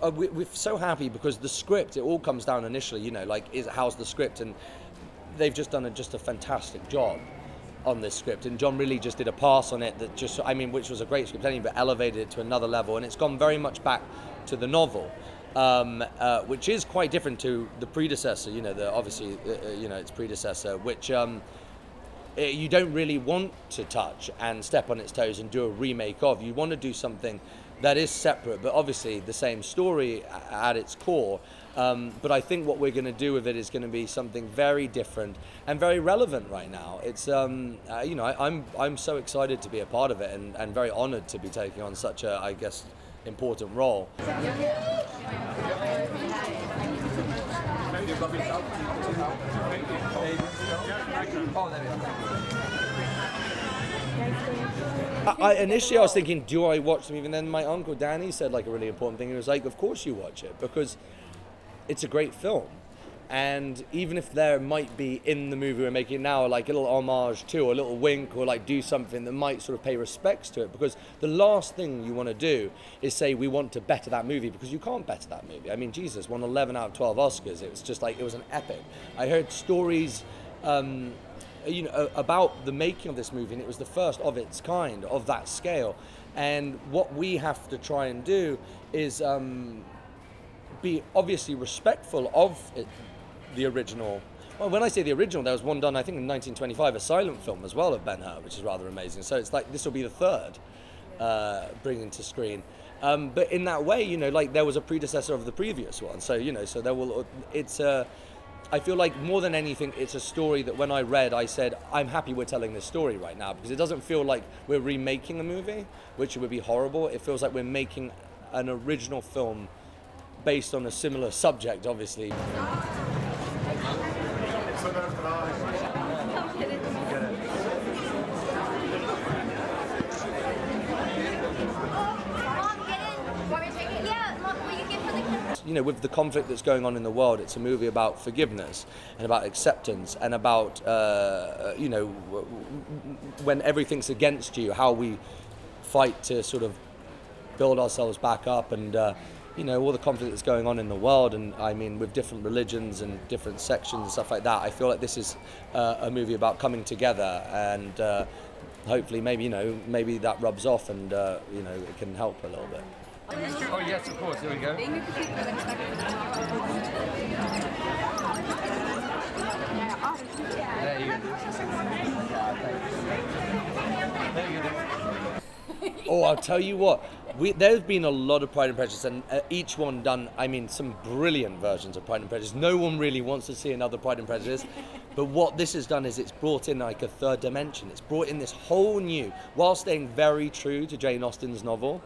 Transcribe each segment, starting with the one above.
we're so happy because the script, it all comes down initially, you know, like, how's the script? And they've just done just a fantastic job on this script, and John really just did a pass on it that just, I mean, which was a great script anyway, but elevated it to another level, and it's gone very much back to the novel, which is quite different to the predecessor, you know, obviously, you know, its predecessor, which you don't really want to touch and step on its toes and do a remake of. You want to do something that is separate, but obviously the same story at its core. But I think what we're going to do with it is going to be something very different and very relevant right now. It's, you know, I'm so excited to be a part of it, and very honoured to be taking on such a, I guess, important role. Initially I was thinking, do I watch the movie? And then my uncle Danny said like a really important thing. He was like, of course you watch it, because it's a great film. And even if there might be in the movie we're making now like a little homage to, or a little wink, or like do something that might sort of pay respects to it, because the last thing you want to do is say we want to better that movie, because you can't better that movie. I mean, Jesus won 11 out of 12 Oscars. It was just like, it was an epic. I heard stories you know, about the making of this movie, and it was the first of its kind, of that scale. And what we have to try and do is be obviously respectful of the original. Well, when I say the original, there was one done, I think, in 1925, a silent film as well of Ben-Hur, which is rather amazing. So it's like, this will be the third bringing to screen. But in that way, you know, like, there was a predecessor of the previous one. So, you know, so there will, it's I feel like more than anything, it's a story that when I read, I said, I'm happy we're telling this story right now, because it doesn't feel like we're remaking a movie, which would be horrible. It feels like we're making an original film based on a similar subject, obviously. You know, with the conflict that's going on in the world, it's a movie about forgiveness and about acceptance and about, you know, when everything's against you, how we fight to sort of build ourselves back up, and, you know, all the conflict that's going on in the world. And I mean, with different religions and different sections and stuff like that, I feel like this is a movie about coming together, and hopefully maybe, you know, maybe that rubs off, and, you know, it can help a little bit. Oh yes, of course, here we go. There you go. Oh, I'll tell you what, there's been a lot of Pride and Prejudice, and each one done, I mean, some brilliant versions of Pride and Prejudice. No one really wants to see another Pride and Prejudice, but what this has done is it's brought in like a third dimension. It's brought in this whole new, while staying very true to Jane Austen's novel,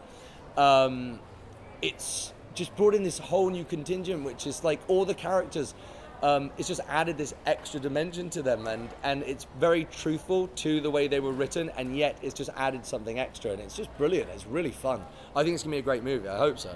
it's just brought in this whole new contingent, which is like all the characters, it's just added this extra dimension to them, and it's very truthful to the way they were written, and yet it's just added something extra, and it's just brilliant. It's really fun. I think it's gonna be a great movie. I hope so.